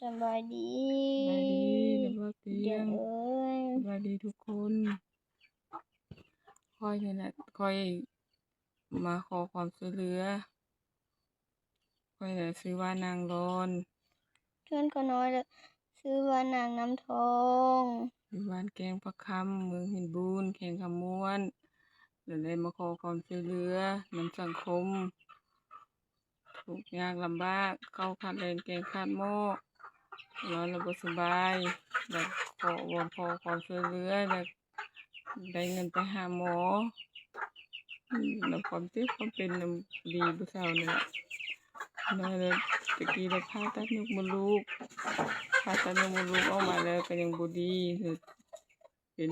สบายดี สบายดีเด้อบ่เตีย เดี๋ยว ง เอ้ย สบายดีทุกคนข้อยนี่แหละข้อยมาขอความช่วยเหลือข้อยน่ะชื่อว่านางรอน เพื่อนก็น้อยเลยชื่อว่านางน้ำทอง อยู่บ้านแกงพระคำเมืองหินบูนแขวงคำม้วนแล้วได้มาขอความช่วยเหลือนำสังคมทุกข์ยากลำบากข้าวขาดแคลนแกงขาดหม้อนอนแล้วบ่สบายแล้ววอนขอความช่วยเหลือแล้วได้เงินไปหาหมอแล้วความเจ็บความเป็นน่ะดีผู้เฒ่านี่แหละน้อยแล้วตะกี้ได้ผ่าตัดยกมดลูกผ่าตัดยกมดลูกออกมาแล้วก็ยังบ่ดีเป็น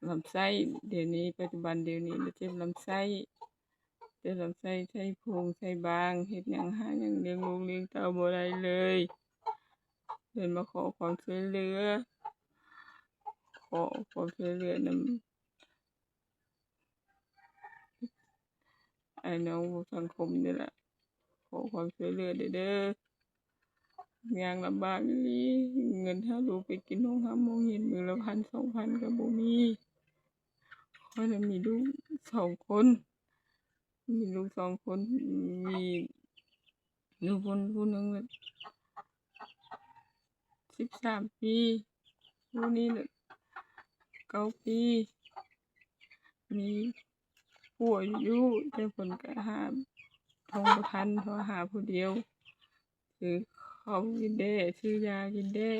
ลำไส้เดี๋ยวนี้ปัจจุบันเดี๋ยวนี้เจ็บลำไส้ใช้พุงใช้บางเฮ็ดหยังหาหยังเลี้ยงลูกเลี้ยงเต้าบ่ได้เลยเพิ่นมาขอความช่วยเหลือขอความช่วยเหลือนำไอ้น้องสังคมนี่แหละขอความช่วยเหลือเด้อยากลำบากอีหลีเงินหาลูกไปกินโรงหาหมอเห็นมื้อละ1,000 2,000ก็บ่มีข้อยน่ะมีลูก2 คนมีลูก2 คนมีลูกผู้หนึ่งน่ะ13 ปีผู้นี้น่ะ9 ปีมีผัวอยู่แต่เพิ่นก็หาโทรบ่ทันโทรหาผู้เดียวซื้อข้าวกินแด้ซื้อยากินแด้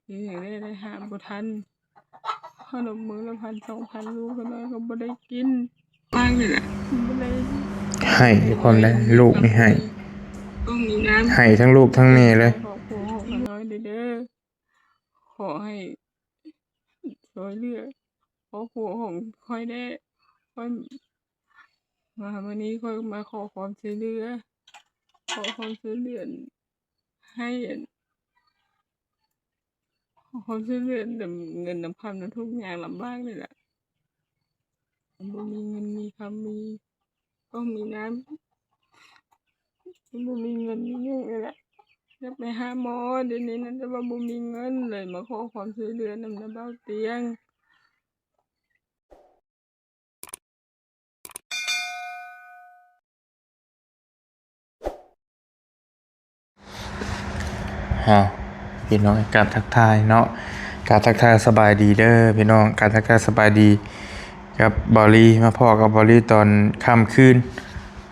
ซื้อหยังได้หาบ่ทันขนมมื้อละ1,000 2,000ลูกก็น้อยก็บ่ได้กินบ้างนี่แหละบ่ได้ ให้ความได้ลูกนี่ให้ ต้องมีน้ำ ให้ทั้งลูกทั้งแม่เลย ขอผัวของน้อยเด้อขอให้ช่วยเหลือขอผัวของค่อยได้ค่อยมาวันนี้ค่อยมาขอความช่วยเหลือขอความช่วยเหลือให้ขอความช่วยเหลือนำเงินนำคำนำทุกอย่างลำบากนี่แหละบ่มีเงินมีคำมีต้องมีน้ำบ่มีเงินมีหยังนี่แหละอยากไปหาหมอเดี๋ยวนี้นะแต่ว่าบ่มีเงินเลยมาขอความช่วยเหลือนำเบาเตียง พี่น้องการทักทายเนาะการทักทายสบายดีเด้อพี่น้องการทักทายสบายดีกับบอลลี่มาพ่อกับบอลลี่ตอนค่ำคืน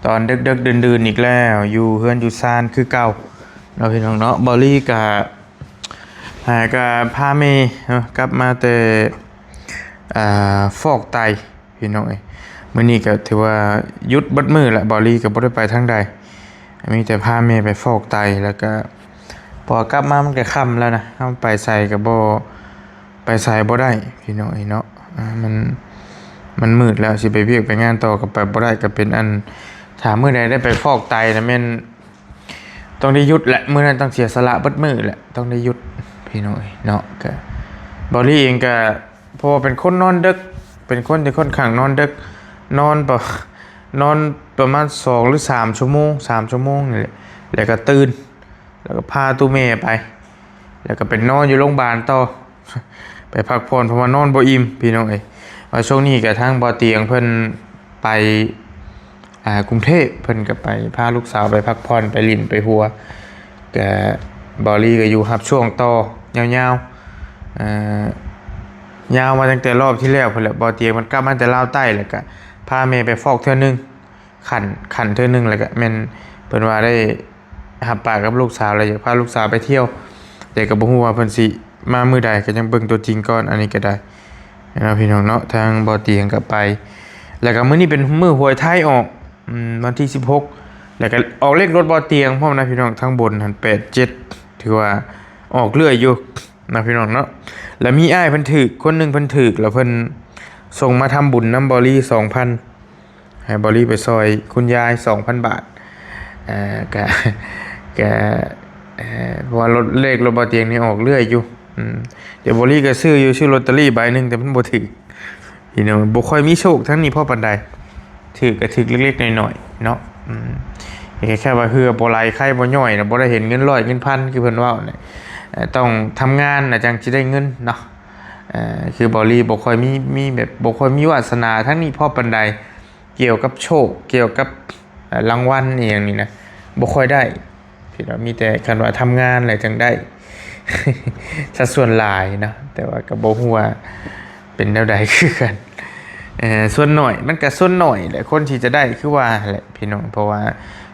ตอนดึกๆดื่นๆอีกแล้วอยู่เฮือนอยู่ซานคือเก่าเราพี่น้องเนาะบอลลี่กับพาเมย์กลับมาแต่ฟอกไตพี่น้องมื้อนี้ก็ถือว่าหยุดบัดมื้อละบอลลี่ก็บ่ได้ไปทางใดมีแต่พาเมย์ไปฟอกไตแล้วก็พอกลับมามันก็ค่ำแล้วนะเฮาไปใส่ก็บ่ไปใส่บ่ได้พี่น้องเนาะมันมืดแล้วสิไปเวียกไปงานต่อก็ไปบ่ได้ก็เป็นอันถ้ามื้อใดได้ไปฟอกไตนะแม่นต้องได้หยุดแหละมื้อนั้นต้องเสียสละเบิดมื้อแหละต้องได้หยุดพี่น้องเนาะก็บอลี่เองก็เพราะว่าเป็นคนนอนดึกเป็นคนที่ค่อนข้างนอนดึกนอนประมาณ2หรือ3ชั่วโมง3ชั่วโมงนี่แหละแล้วก็ตื่นแล้วก็พาตู้แม่ไปแล้วก็เป็นนอนอยู่โรงพยาบาลต่อไปพักผ่อนเพราะว่านอนบ่อิ่มพี่น้องว่าช่วงนี้ก็ทางบ่อเตียงเพิ่นไปกรุงเทพเพิ่นก็ไปพาลูกสาวไปพักผ่อนไปลิ้นไปหัวก็บอลี่ก็อยู่รับช่วงต่อยาวๆยาวมาตั้งแต่รอบที่แล้วพุ่นแหละบ่อเตียงมันกลับมาแต่ลาวใต้แล้วก็พาแม่ไปฟอกเทื่อนึงขันเทื่อนึงแล้วก็แม่นเพิ่นว่าได้หับปากกับลูกสาวแล้วอยากพาลูกสาวไปเที่ยวแต่ก็บ่ฮู้ว่าเพิ่นสิมามื้อใดก็ยังเบิ่งตัวจริงก่อนอันนี้ก็ได้นะพี่น้องเนาะทางบ่อเตียงก็ไปแล้วก็มื้อนี้เป็นมื้อหวยไทยออกวันที่16แล้วก็ออกเลขรถบ่อเตียงพร้อมนะพี่น้องทั้งบนหัน87ถือว่าออกเรื่อยอยู่นะพี่น้องเนาะแล้วมีอ้ายเพิ่นถูกคนนึงเพิ่นถูกแล้วเพิ่นส่งมาทำบุญนำบอลี่ 2,000 ให้บอลี่ไปซอยคุณยาย 2,000 บาทก็เพราะว่ารถเลขรถบ่อเตียงนี่ออกเรื่อยอยู่เดี๋ยวบอลี่ก็ซื้ออยู่ชื่อลอตเตอรี่ใบนึงแต่มันบ่ถูกพี่น้องบ่ค่อยมีโชคทั้งนี้พอปานใดถูกก็ถูกเล็กๆน้อยๆเนาะ แค่ว่าเฮือบ่ไหลไข่บ่ย่อยน่ะบ่ได้เห็นเงินร้อยเงินพันคือเพิ่นเว้าเนี่ยต้องทำงานน่ะจังสิได้เงินเนาะคือบอลี่บ่ค่อยมีแบบบ่ค่อยมีวาสนาทั้งนี้พอปานใดเกี่ยวกับโชคเกี่ยวกับรางวัลอีหยังนี่นะบ่ค่อยได้พี่น้องมีแต่คันว่าทำงานแหละจังได้ สัดส่วนหลายเนาะแต่ว่าก็บ่ฮู้ว่าเป็นแนวใดคือกันส่วนหน่อยมันก็ส่วนหน่อยแหละคนที่จะได้คือว่าแหละพี่น้องเพราะว่า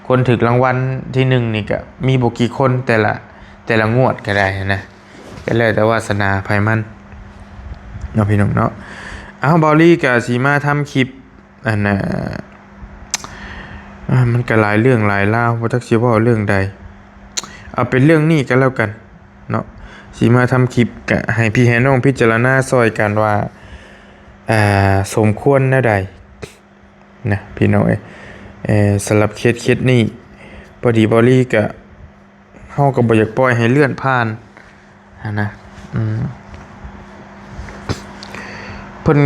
คนถูกรางวัลที่หนึ่งนี่ก็มีบ่กี่คนแต่ละงวดก็ได้นะก็แล้วแต่วาสนาไผมันเนาะพี่น้องเนาะเอาบอลลี่กับสีมาทำคลิปอันน่ะมันก็หลายเรื่องหลายเล่าว่าทักษิว่าเรื่องใดเอาเป็นเรื่องนี้ก็แล้วกันเนาะสีมาทำคลิปกะให้พี่ให้น้องพิจารณาซอยกันว่าสมควรแนวใดนะพี่น้องสำหรับเคสนี้พอดีบอลลี่กะเฮาก็บ่อยากปล่อยให้เลื่อนผ่านนะเพิ่น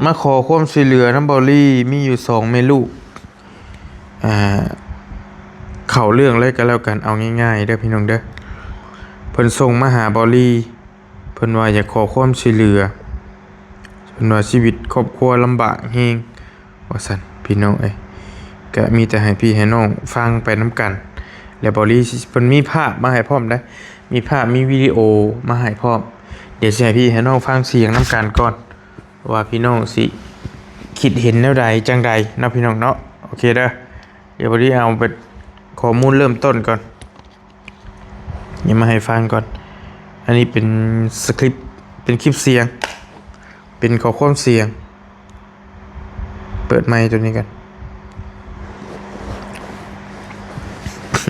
มาขอความช่วยเหลือนำบอลลี่มีอยู่2แม่ลูกเข้าเรื่องเลยก็แล้วกันเอาง่ายๆเด้อพี่น้องเด้อเพิ่นส่งมาหาบอลลี่เพิ่นว่าอยากขอความช่วยเหลือเพิ่นว่าชีวิตครอบครัวลำบากแฮงว่าซั่นพี่น้องก็มีแต่ให้พี่ให้น้องฟังไปนำกันแล้วบอลลี่เพิ่นมีภาพมาให้พร้อมได้มีภาพมีวิดีโอมาให้พร้อมเดี๋ยวสิให้พี่ให้น้องฟังเสียงนำกันก่อนว่าพี่น้องสิคิดเห็นแนวใดจังใดเนาะพี่น้องเนาะโอเคเด้อเดี๋ยวบอลลี่เอาไปข้อมูลเริ่มต้นก่อนอย่ามาให้ฟังก่อนอันนี้เป็นสคริปต์เป็นคลิปเสียงเป็นข้อความเสียงเปิดไมค์ตัวนี้กัน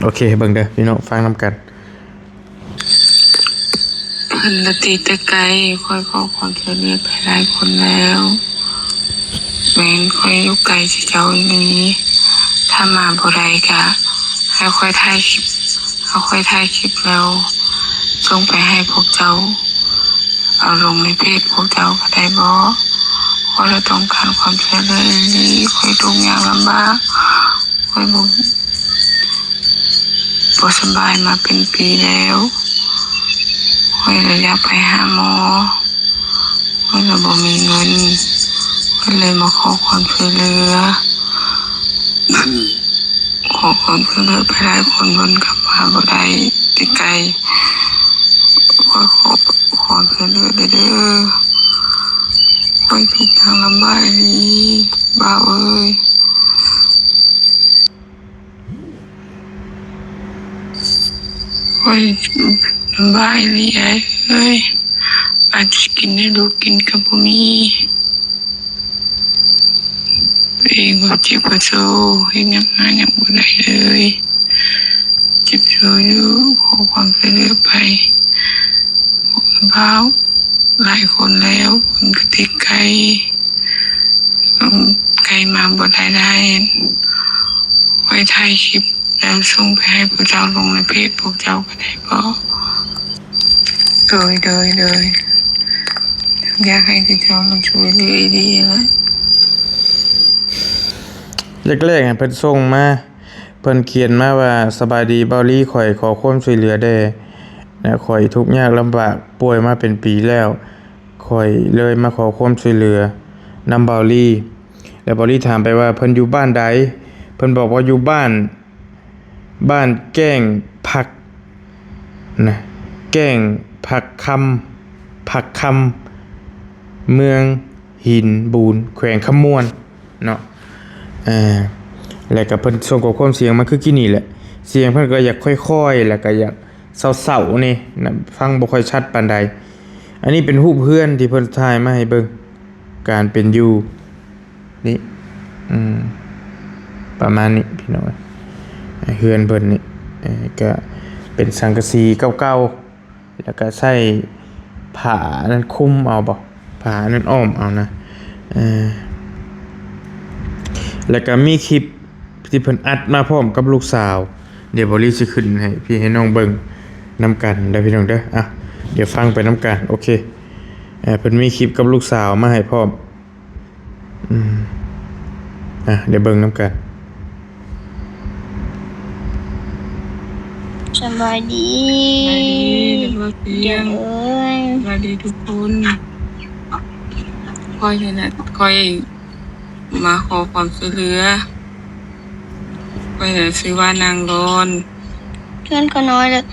โอเคเบิ่งเด้อพี่น้องฟังนำกันเพิ่นละตีแต่ไกลค่อยขอความช่วยเหลือไปหลายคนแล้วแม่นค่อยอยู่ไกลสิเจ้าอีนี้ถ้ามาบ่ได้ก็ให้ค่อยถ่ายคลิปแล้วส่งไปให้พวกเจ้าเอาลงในเพจพวกเจ้าก็ได้บ่เพราะเราต้องการความช่วยเหลือนี้ค่อยทุกข์ยากลำบากค่อยบ่สบายมาเป็นปีแล้วค่อยเลยอยากไปหาหมอค่อยเลยบ่มีเงินค่อยเลยมาขอความช่วยเหลือขอความช่วยเหลือไปหลายคนวนกลับมาบ่ได้ติไกลค่อยขอความช่วยเหลือเด้อค่อยทุกทางลำบากนี้บ่าวเอ้ยค่อยลำบากนี้เอ้ยอาจจะกินได้ดูกินกับบ่มีตัวเองบ่เจ็บบ่โซ่เฮ็ดหยังหาหยังบ่ได้เลยเจ็บโซ่อยู่ขอความช่วยเหลือไปบ่าวหลายคนแล้วคนก็ติดไกลมาบ่ได้ไว้ถ่ายคลิปแล้วส่งไปให้พวกเจ้าลงในเพจพวกเจ้าก็ได้บ่เลยอยากให้ที่เจ้ามาช่วยเหลือดีแล้วแรกๆเพิ่นส่งมาเพิ่นเขียนมาว่าสบายดีเบาลี่ข่อยขอความช่วยเหลือได้นะข่อยทุกข์ยากลำบากป่วยมาเป็นปีแล้วข่อยเลยมาขอความช่วยเหลือนำเบาลี่แล้วเบาลี่ถามไปว่าเพิ่นอยู่บ้านใดเพิ่นบอกว่าอยู่บ้านแก้งผักนะแก้งผักคำเมืองหินบูนแขวงคำม่วนเนาะแล้วก็เพิ่นส่งข้อความเสียงมาคือกี่นี่แหละเสียงเพิ่นก็อยากค่อยๆแล้วก็อยากเศร้าๆนี่นะฟังบ่ค่อยชัดปานใดอันนี้เป็นรูปเพื่อนที่เพิ่นถ่ายมาให้เบิ่งการเป็นอยู่นี่ประมาณนี้พี่น้องเฮือนเพิ่นนี่ก็เป็นสังกะสีเก่าๆแล้วก็ใช้ผ้านั้นคลุมเอาบ่ผ้านั้นอ้อมเอานะแล้วก็มีคลิปที่เพิ่นอัดมาพร้อมกับลูกสาวเดี๋ยวบริสิขึ้นให้พี่ให้น้องเบิ่งนำกันเด้อพี่น้องเด้อเดี๋ยวฟังไปนำกันโอเคเพิ่นมีคลิปกับลูกสาวมาให้พร้อมเดี๋ยวเบิ่งนำกัน สบายดี สบายดีเด็กว่าเสียง เอ้ย สบายดีทุกคนคอยเนี่ยนะคอยมาขอความช่วยเหลือคอยเนี่ยชื่อว่านางรอน เพื่อนก็น้อยเลย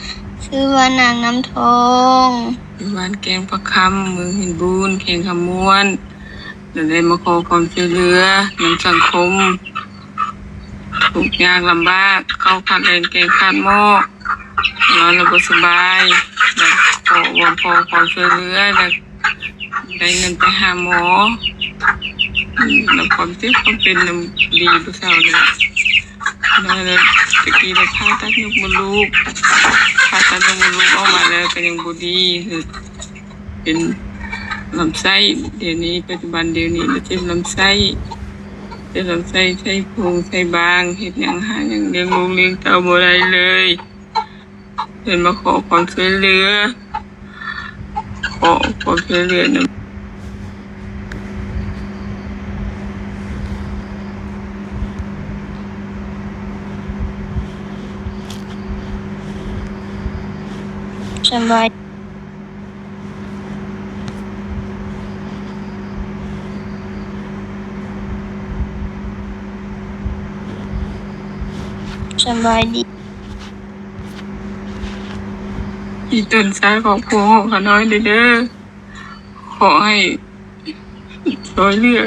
ชื่อว่านางน้ำทอง อยู่บ้านแกงประคำเมืองหินบูนแข่งขมวนแล้วได้มาขอความช่วยเหลือนำสังคมทุกข์ยากลำบากเข้าขาดแรงแกงขาดหม้อนอนระบบสบายแบบขอวอนขอความช่วยเหลือแบบได้เงินไปหาหมอแล้วความเจ็บความเป็นน่ะดีผู้สาวเนี่ยน้อยเลยตะกี้เราผ่าตัดยกมดลูกผ่าตัดยกมดลูกออกมาแล้วก็ยังบ่ดีคือเป็นลำไส้เดี๋ยวนี้ปัจจุบันเดี๋ยวนี้เราเจ็บลำไส้เจ็บลำไส้ไส้พุงไส้บางเฮ็ดหยังหาหยังเลี้ยงลูกเลี้ยงเต้าบ่ได้เลยเพิ่นมาขอความช่วยเหลือขอความช่วยเหลือนำ สบายสบายดี อีต้นสายของผัวของขาน้อยเด้อขอให้ช่วยเหลือ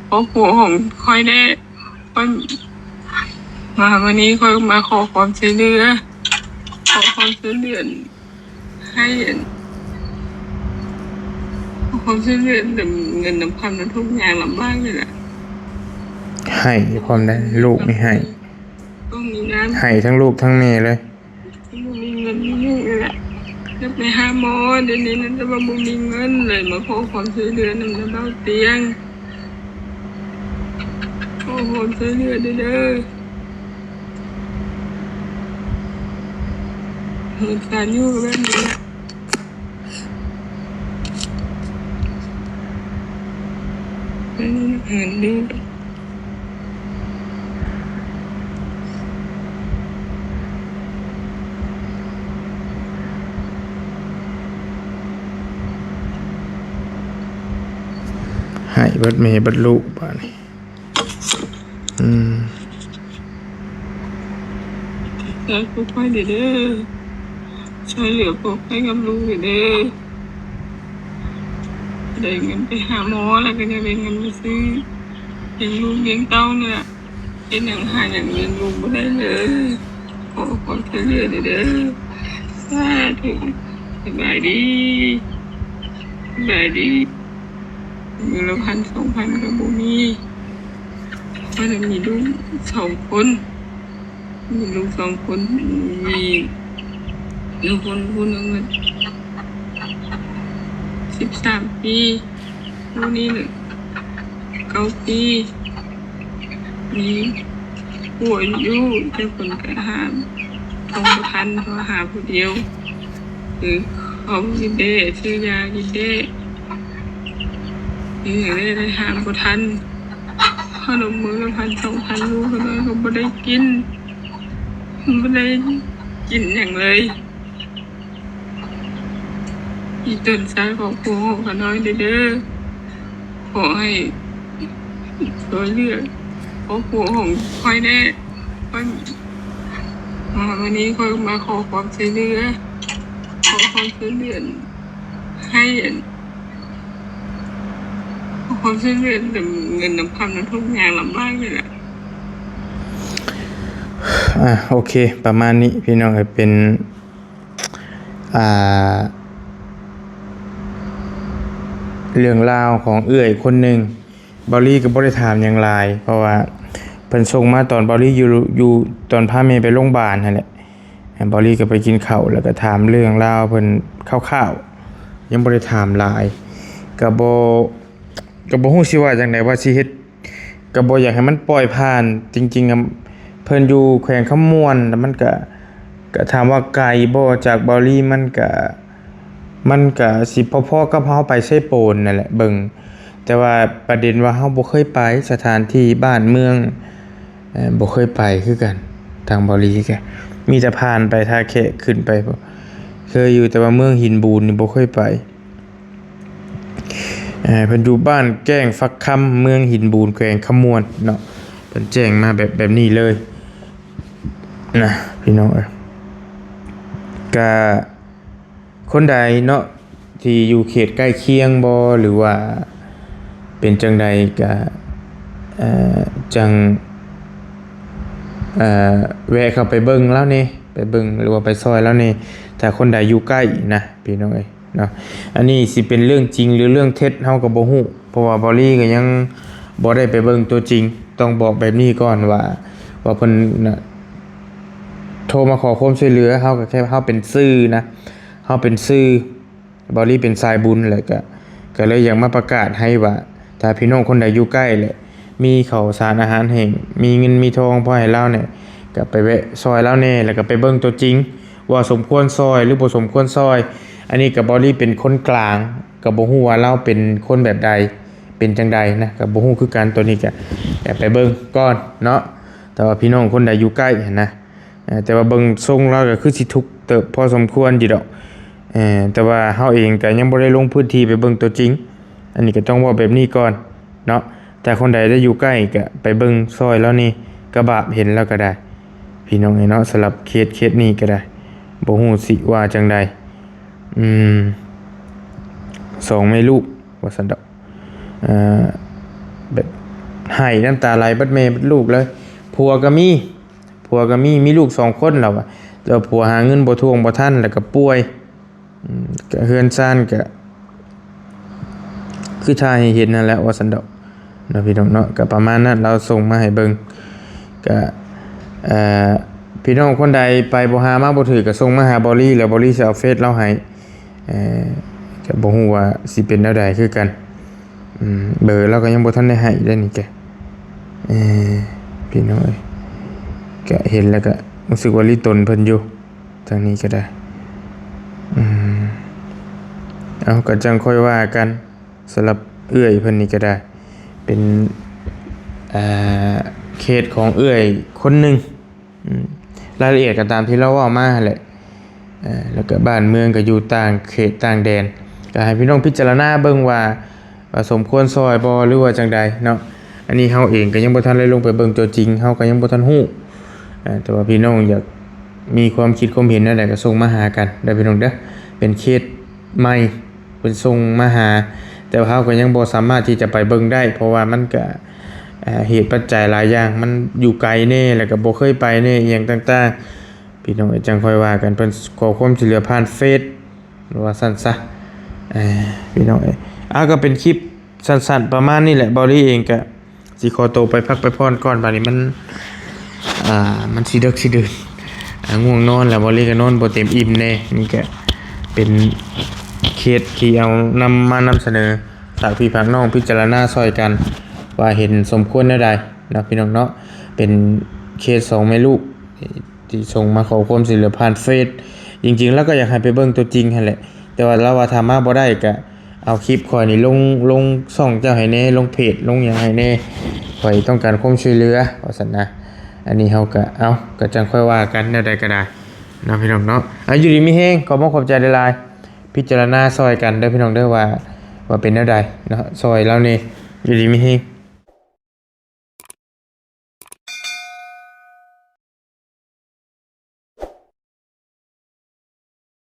เพราะผัวของค่อยได้ค่อยมาวันนี้ค่อยมาขอความช่วยเหลือขอความช่วยเหลือให้ขอความช่วยเหลือเงินน้ำพันน้ำทุกอย่างลำบากเลยแหละ ให้พร้อมได้ลูกไม่ให้ ต้องมีน้ำ ให้ทั้งลูกทั้งแม่เลย บ่มีเงินมีลูกเลยแหละจะไปหาหมอเดี๋ยวนี้นั่นจะว่าบ่มีเงินเลยมาขอความช่วยเหลือนำเบาเตียงขอความช่วยเหลือเด้อเหตุการณ์อยู่แบบนี้แหละเห็นดู ให้เบิดแม่เบิดลูกบาดนี้อืม แล้วพวกค่อยเด้อช่วยเหลือพวกให้กับลูกเด้อได้เงินไปหาหมอแล้วก็จะได้เงินไปซื้อเลี้ยงลูกเลี้ยงเต้าเนี่ยเป็นอย่างหาอย่างเลี้ยงลูกไม่ได้เลยขอความช่วยเหลือเด้อสาธุสบายดีสบายดีมือละ1,000-2,000ก็บ่มีเพราะจะมีลูก2 คนมีลูก2 คนมีลูกคนหนึ่ง13 ปีลูกนี้หนึ่ง9 ปีมีป่วยอยู่แต่คนก็หาต้องบ่ทันเพราะหาผู้เดียวคือเขากินเด้ซื้อยากินเด้คืออย่างได้หาบ่ทันขนมมื้อละ1,000-2,000ลูกก็น้อยก็บ่ได้กินบ่ได้กินหยังเลยอีต้นสายของผัวของขาน้อยเด้อขอให้ช่วยเหลือเพราะผัวของค่อยได้ค่อยมาวันนี้ค่อยมาขอความช่วยเหลือขอความช่วยเหลือให้ขอความช่วยเหลือเงินน้ำพันน้ำทุกอย่างลำบากเลยแหละ โอเค ประมาณนี้พี่น้องเป็นอ่าเรื่องราวของเอื้อยคนหนึ่งบอลลี่ก็บ่ได้ถามอย่างไรเพราะว่าเพิ่นส่งมาตอนบอลลี่อยู่ตอนพาแม่ไปโรงพยาบาลนั่นแหละบอลลี่ก็ไปกินข้าวแล้วก็ถามเรื่องราวเพิ่นคร่าวๆยังบ่ได้ถามหลายก็บ่ฮู้สิว่าจังไดว่าสิเฮ็ดก็บ่อยากให้มันปล่อยผ่านจริงๆอะเพิ่นอยู่แขวงคำม่วนแล้วมันก็ถามว่าไกลบ่จากบอลลี่มันก็สิพอๆกับเฮาไปไสโปนนั่นแหละเบิ่งแต่ว่าประเด็นว่าเฮาบ่เคยไปสถานที่บ้านเมืองบ่เคยไปคือกันทางบอลลี่แก มีแต่ผ่านไปท่าแขกขึ้นไปบ่เคยอยู่แต่ว่าเมืองหินบูนนี่บ่เคยไปเพิ่นอยู่บ้านแก้งฟักคำเมืองหินบูนแขวงขมวนเนาะเพิ่นแจ้งมาแบบนี้เลยนะพี่น้องก็คนใดเนาะที่อยู่เขตใกล้เคียงบ่หรือว่าเป็นจังใดก็จังแวะเข้าไปเบิ่งแล้วนี่ไปเบิ่งหรือว่าไปซอยแล้วนี่ถ้าคนใดอยู่ใกล้นะพี่น้องเนาะอันนี้สิเป็นเรื่องจริงหรือเรื่องเท็จเฮาก็บ่ฮู้เพราะว่าบอลี่ก็ยังบ่ได้ไปเบิ่งตัวจริงต้องบอกแบบนี้ก่อนว่าเพิ่นน่ะโทรมาขอความช่วยเหลือเฮาก็แค่เฮาเป็นสื่อนะเฮาเป็นสื่อบอลี่เป็นสายบุญแล้วก็เลยอยากมาประกาศให้ว่าถ้าพี่น้องคนใดอยู่ใกล้แหละมีข้าวสารอาหารแห้งมีเงินมีทองพอให้เราเนี่ยก็ไปแวะซอยแล้วแน่แล้วก็ไปเบิ่งตัวจริงว่าสมควรซอยหรือบ่สมควรซอยอันนี้ก็บอลี่เป็นคนกลางก็บ่ฮู้ว่าเราเป็นคนแบบใดเป็นจังใดนะก็บ่ฮู้คือกันตัวนี้ก็ไปเบิ่งก่อนเนาะแต่ว่าพี่น้องคนใดอยู่ใกล้นะแต่ว่าเบิ่งทรงเราก็คือสิทุกข์เติบพอสมควรอยู่ดอกแต่ว่าเฮาเองก็ยังบ่ได้ลงพื้นที่ไปเบิ่งตัวจริงอันนี้ก็ต้องว่าแบบนี้ก่อนเนาะแต่คนใดได้อยู่ใกล้ก็ไปเบิ่งซอยแล้วนี่กระบะเห็นแล้วก็ได้พี่น้องเนาะสำหรับเคสนี้ก็ได้บ่ฮู้สิว่าจังใดสองแม่ลูกว่าซั่นดอกแบบให้น้ำตาไหลเบิดแม่เบิดลูกเลยผัวก็มีลูก2คนแล้วอะแต่ผัวหาเงินบ่ทวงบ่ทันแล้วก็ป่วยก็เฮือนซ่านก็คือถ่ายให้เห็นนั่นแหละว่าซั่นดอกเนาะพี่น้องเนาะก็ประมาณนั้นเราส่งมาให้เบิ่งก็พี่น้องคนใดไปบ่หามาบ่ถือก็ส่งมาหาบอลี่แล้วบอลี่สิเอาเฟซเราให้ก็บ่ฮู้ว่าสิเป็นแนวใดคือกันเบอร์เราก็ยังบ่ทันได้ให้ได้นี่แกพี่น้องก็เห็นแล้วก็รู้สึกว่าลิตนเพิ่นอยู่ทางนี้ก็ได้เอาก็จังค่อยว่ากันสำหรับเอื้อยเพิ่นนี่ก็ได้เป็นเคสของเอื้อยคนหนึงรายละเอียดก็ตามที่เราเว้ามาแหละแล้วก็บ้านเมืองก็อยู่ต่างเขตต่างแดนก็ให้พี่น้องพิจารณาเบิ่งว่าสมควรซอยบ่หรือว่าจังใดเนาะอันนี้เฮาเองก็ยังบ่ทันได้ลงไปเบิ่งตัวจริงเฮาก็ยังบ่ทันฮู้แต่ว่าพี่น้องอยากมีความคิดความเห็นอะไรก็ส่งมาหากันได้พี่น้องเด้อเป็นเคสใหม่เป็นส่งมาหาแต่ว่าเฮาก็ยังบ่สามารถที่จะไปเบิ่งได้เพราะว่ามันก็เหตุปัจจัยหลายอย่างมันอยู่ไกลแน่แล้วก็บ่เคยไปแน่อีหยังต่างๆพี่น้องจังค่อยว่ากันเพิ่นขอความช่วยเหลือผ่านเฟซหรือว่าซั่นซะพี่น้องก็เป็นคลิปสั้นๆประมาณนี้แหละบอลี่เองก็สิขอตัวไปพักไปพรก่อนบัดนี้มันสิดึกสิดื่นง่วงนอนแล้วบอลี่ก็นอนบ่เต็มอิ่มแน่นี่ก็เป็นเคสที่เอานำเสนอฝากพี่ฝากน้องพิจารณาซอยกันว่าเห็นสมควรแนวใดนะพี่น้องเนาะเป็นเคส2แม่ลูกที่ส่งมาขอความช่วยเหลือผ่านเฟซจริงๆแล้วก็อยากให้ไปเบิ่งตัวจริงหั่นแหละแต่ว่าเราว่าถ้ามาบ่ได้ก็เอาคลิปข่อยนี่ลงช่องเจ้าให้แน่ลงเพจลงหยังให้แน่ข่อยต้องการความช่วยเหลือว่าซั่นนะอันนี้เฮาก็จังค่อยว่ากันแนวใดก็ได้นะพี่น้องเนาะอยู่ดีมีแฮงขอบคุณขอบใจหลายๆพิจารณาซอยกันเด้อพี่น้องเด้อว่าเป็นแนวใดเนาะซอยแล้วนี่อยู่ดีมีแฮง